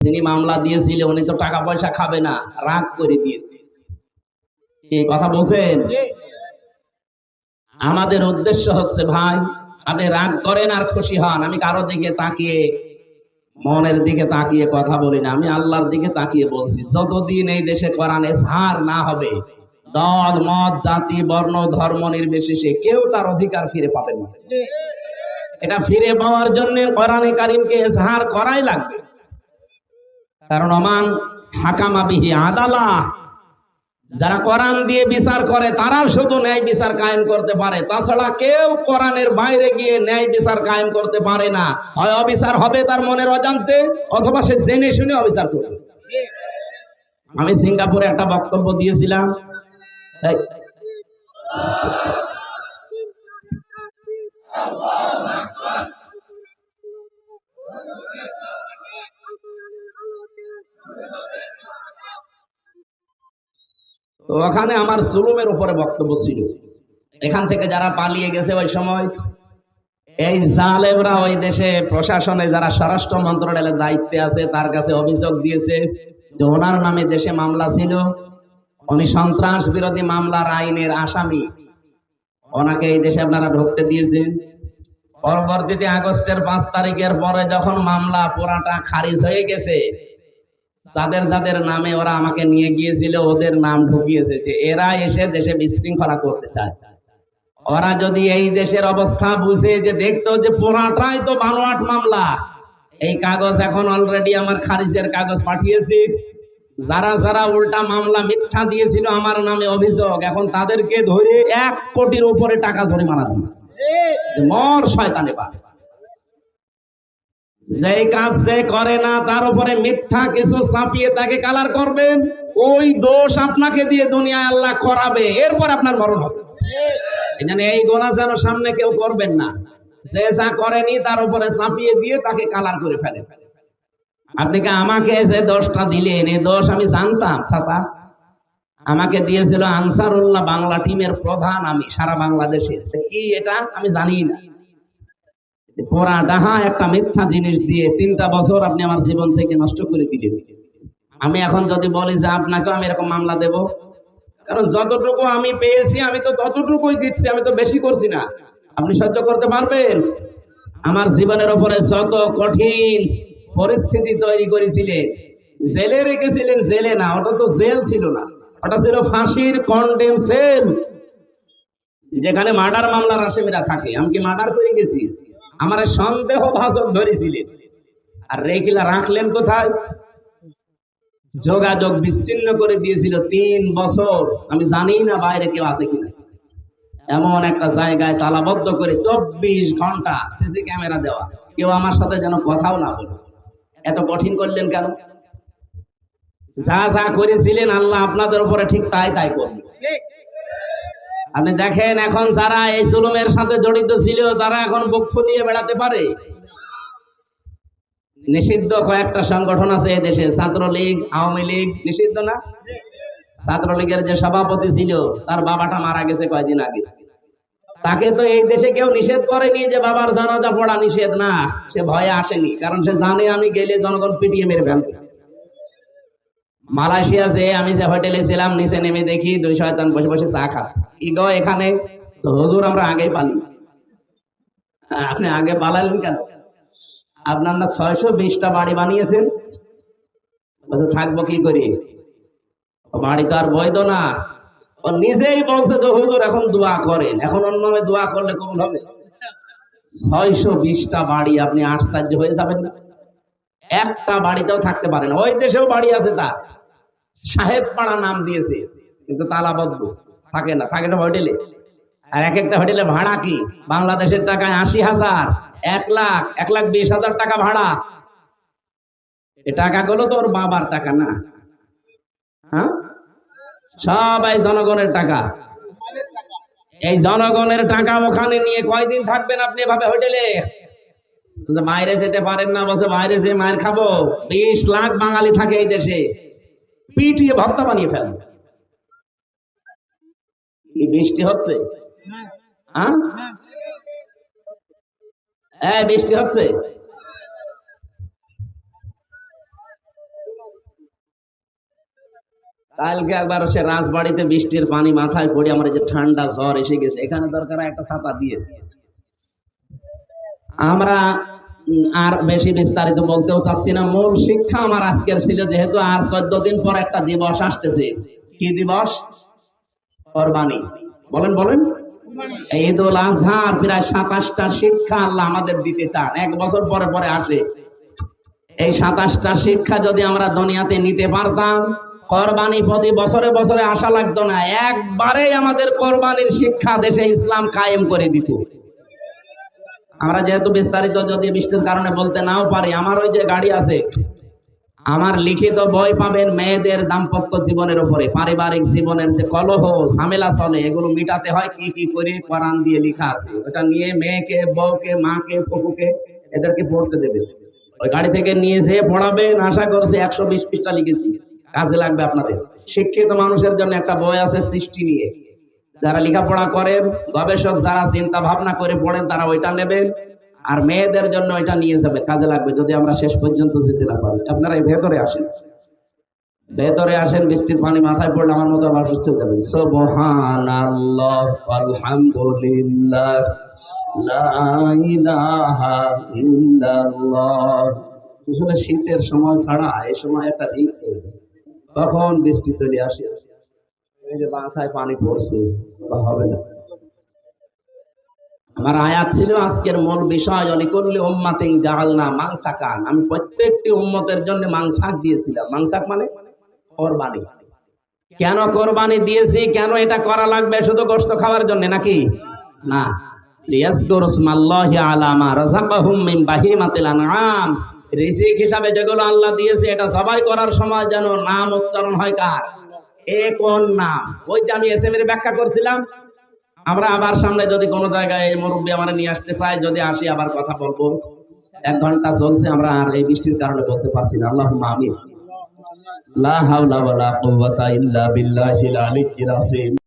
যিনি মামলা দিয়েছিল উনি তো টাকা পয়সা খাবে না, রাগ করে দিয়েছে। এই কথা বলছেন। আমাদের উদ্দেশ্য হচ্ছে ভাই, আপনি রাগ করেন আর খুশি হন, আমি কারো দিকে তাকিয়ে মনের দিকে তাকিয়ে কথা বলি না, আমি আল্লাহর দিকে তাকিয়ে বলছি। যতদিন এই দেশে কোরআন এজহার না হবে, দল মত জাতি বর্ণ ধর্ম নির্বিশেষে কেউ তার অধিকার ফিরে পাবে না। এটা ফিরে পাওয়ার জন্য কোরআনে কারীমকে এজহার করাই লাগবে। কারণ ওমান হাকামা বিহি আদালা, যারা কোরআন দিয়ে বিচার করে তারা শুধু ন্যায় বিচার কায়েম করতে পারে, তাছাড়া কেউ কোরআনের বাইরে গিয়ে ন্যায় বিচার কায়েম করতে পারে না। হয় অবিচার হবে তার মনের অজান্তে, অথবা সে জেনে শুনে অবিচার করবে। আমি সিঙ্গাপুরে একটা বক্তব্য দিয়েছিলাম, ওখানে আমার জুলুমের উপরে বক্তব্য ছিল। এখান থেকে যারা পালিয়ে গেছে ওই সময়, এই জালেমরা ওই দেশে প্রশাসনে যারা স্বরাষ্ট্র মন্ত্রণালয়ের দায়িত্বে আছে তার কাছে অভিযোগ দিয়েছে যে ওনার নামে দেশে মামলা ছিল, উনি সন্ত্রাস বিরোধী মামলার আইনের আসামি, ওনাকে এই দেশে আপনারা ঢুকতে দিয়েছেন। পরবর্তীতে আগস্টের 5 তারিখের পরে যখন মামলা পুরাটা খারিজ হয়ে গেছে, যাদের যাদের নামে ওরা আমাকে নিয়ে গিয়েছিল ওদের নাম ঢুকিয়েছে যে এরা এসে দেশে বিশৃঙ্খলা করতে চায়। ওরা যদি এই দেশের অবস্থা বুঝে যে দেখতো যে পুরাটাই তো বানোয়াট মামলা, এই কাগজ এখন অলরেডি আমার খারিজের কাগজ পাঠিয়েছি, যারা যারা উল্টা মামলা মিথ্যা দিয়েছিল আমার নামে অভিযোগ, এখন তাদেরকে ধরে 1 কোটির উপরে টাকা জরিমানা দিয়েছে। মর শয়তানে পা, যে কাজ যে করে না তার উপরে মিথ্যা কিছু চাপিয়ে তাকে কালার করবেন, ওই দোষ আপনাকে দিয়ে দুনিয়ায় আল্লাহ করাবে, এরপর আপনার মরণ হবে। এখানে এই গোনাহ যেন সামনে কেউ করবেন না, যে যা করেনি তার উপরে চাপিয়ে দিয়ে তাকে কালার করে ফেলে। আপনি কি আমাকে যে দোষটা দিলেন, এই দোষ আমি জানতাম? ছাতা আমাকে দিয়েছিল আনসারুল্লাহ বাংলা টিমের প্রধান, আমি সারা বাংলাদেশে কি এটা আমি জানি না। পোড়া ডাহা একটা মিথ্যা জিনিস দিয়ে 3টা বছর আপনি আমার জীবন থেকে নষ্ট করে দিলেন। আমি এখন যদি বলি যে আপনাকেও আমি এরকম মামলা দেব, কারণ যতটুকু আমি পেয়েছি আমি তো ততটুকুই দিচ্ছি, আমি তো বেশি করছি না। আপনি সহ্য করতে পারবেন? আমার জীবনের উপরে যত কঠিন পরিস্থিতি তৈরি করেছিলেন, জেলে রেখেছিলেন, জেলে না, ওটা তো জেল ছিল না, ওটা ছিল ফাঁসির কন্ডেম সেল, যেখানে মার্ডার মামলার আসামিরা থাকে। আমি কি মার্ডার করে গেছি? আমার সন্দেহ ভাজন ধরেছিলেন, আর রেখিলা রাখলেন কোথায়? যোগাযোগ বিচ্ছিন্ন করে দিয়েছিল 3 বছর। আমি জানি না বাইরে কেউ আছে কিনা, এমন একটা জায়গায় তালাবদ্ধ করে 24 ঘন্টা সিসি ক্যামেরা দেওয়া, কেউ আমার সাথে যেন কথাও না বলে। এত কঠিন করলেন কেন? যা যা করেছিলেন আল্লাহ আপনাদের উপরে ঠিক তাই তাই করবে। আপনি দেখেন এখন যারা এই জুলুমের সাথে জড়িত ছিল তারা এখন বুক ফুলিয়ে বেড়াতে পারে। নিষিদ্ধ কয়েকটা সংগঠন আছে এই দেশে, ছাত্রলীগ, আওয়ামী লীগ নিষিদ্ধ না? ছাত্রলীগের যে সভাপতি ছিল তার বাবাটা মারা গেছে কয়েকদিন আগে, তাকে তো এই দেশে কেউ নিষেধ করেনি যে বাবার জানাজা পড়া নিষেধ না, সে ভয়ে আসেনি, কারণ সে জানে আমি গেলে জনগণ পিটিয়ে মেরে ফেলবে। মালয়েশিয়া যে আমি যে হোটেলে ছিলাম, নিচে নেমে দেখি 2 শয়তান বসে বসে চা খাচ্ছে। কি গো এখানে? তো হুজুর আমরা আগেই পালিয়েছি। আপনি আগে পালালেন কেন? আপনার না 620টা বাড়ি বানিয়েছেন, বলছে থাকবো কি করি, বাড়ি তো আর বৈধ না। ও নিজেই বলছে যে হুজুর এখন দোয়া করেন, এখন অন্য নামে দোয়া করলে কবুল হবে? 620টা বাড়ি, আপনি আশ্চর্য হয়ে যাবেন না? একটা বাড়িতেও থাকতে পারে না। ওই দেশেও বাড়ি আছে তার, সাহেব পাড়া নাম দিয়েছে, কিন্তু তালাবদ্ধ, থাকে না, থাকে না হোটেলে। আর এক একটা হোটেলে ভাড়া কি বাংলাদেশের টাকায় 80,000, 1 লাখ, 1,20,000 টাকা ভাড়া। এই টাকাগুলো তো ওর বাবার টাকা না, হ্যাঁ, সবাই জনগণের টাকা। এই জনগণের টাকা ওখানে নিয়ে কয়দিন থাকবেন আপনি এভাবে হোটেলে? বাইরে যেতে পারেন না, বসে বাইরে যে মায়ের খাবো। 20 লাখ বাঙালি থাকে এই দেশে, পিটিয়ে ভক্তা বানিয়ে ফেলেন। কি বৃষ্টি হচ্ছে? বৃষ্টি হচ্ছে? কালকে একবার সে রাজবাড়িতে বৃষ্টির পানি মাথায় পড়ে আমার যে ঠান্ডা জ্বর এসে গেছে, এখানে দরকার একটা ছাতা দিয়ে। আমরা আর বেশি বিস্তারিত বলতেও চাচ্ছি না। মূল শিক্ষা আমার আজকের ছিল, যেহেতু আর 14 দিন পর একটা দিবস আসতেছে। কি দিবস? কোরবানি। বলেন বলেন। ঈদ উল আজহার প্রায় 27টা শিক্ষা আল্লাহ আমাদের দিতে চান, 1 বছর পরে পরে আসে। এই 27টা শিক্ষা যদি আমরা দুনিয়াতে নিতে পারতাম, কোরবানি প্রতি বছরে বছরে আসা লাগতো না, একবারেই আমাদের কোরবানির শিক্ষা দেশে ইসলাম কায়েম করে দিত। আমরা যেহেতু বিস্তারিত যদি বৃষ্টির কারণে বলতে নাও পারি, আমার ওই যে গাড়ি আছে, আমার লিখিত বই পাবেন মেয়েদের দাম্পত্য জীবনের উপরে, পারিবারিক জীবনের যে কলহ ঝামেলা চলে, এগুলো মিটাতে হয় কি কি করে, কোরআন দিয়ে লেখা আছে। ওটা নিয়ে মেয়েকে, বউকে, মাকে, ফুপুকে এদেরকে পড়তে দেবে। ওই গাড়ি থেকে নিয়ে যেয়ে পড়াবেন। আশা করছি 120 পৃষ্ঠা লিখেছি, কাজে লাগবে আপনাদের। শিক্ষিত মানুষের জন্য একটা বই আছে সৃষ্টি নিয়ে, যারা লেখাপড়া করেন, গবেষক যারা চিন্তা ভাবনা করে পড়েন, তারা ওইটা নেবেন। আর মেয়েদের জন্য ওইটা নিয়ে যাবে, কাজে লাগবে যদি আমরা শেষ পর্যন্ত যেতে না পারি। আপনারা এই ভেতরে আসেন, ভেতরে আসেন। বৃষ্টির পানি মাথায় পড়লে আমার মতো আবার সুস্থ হয়ে যাবেন। সুবহানাল্লাহ, আলহামদুলিল্লাহ, লা ইলাহা ইল্লাল্লাহ। আসলে শীতের সময় ছাড়া এই সময় একটা রিস্ক হয়েছে, তখন বৃষ্টি চলে আসে, এই যে মাথায় পানি পড়ছে, হবে না। আমার আয়াত ছিল আজকের মূল বিষয়, লিকুল্লি উম্মাতিন জাআলনা মানসাকান। আমি প্রত্যেকটি উম্মতের জন্য মানসাক দিয়েছিলাম। মানসাক মানে কোরবানি। কেন কোরবানি দিয়েছি, কেন এটা করা লাগবে? শুধু গোশত খাওয়ার জন্য নাকি? না, লিয়াজকুরু ইসমাল্লাহি আলা মা রাযাকাহুম মিন বাহিমাতিল আনআম। রিজিক হিসাবে যেগুলো আল্লাহ দিয়েছে, এটা সবাই করার সময় যেন নাম উচ্চারণ হয়। কার? এ কোন নাম? ওইটা আমি এসএম-এর ব্যাখ্যা করছিলাম। আমরা আবার সামনে যদি কোনো জায়গায় এই মুরব্বী আমরা নিয়ে আসতে চাই, যদি আসি আবার কথা বলবো। 1 ঘন্টা চলছে, আমরা আর এই বৃষ্টির কারণে বলতে পারছি না। আল্লাহুম্মা আমিন। লা হাওলা ওয়ালা কুওয়াতা ইল্লা বিল্লাহিল আলিয়্যিল আযীম।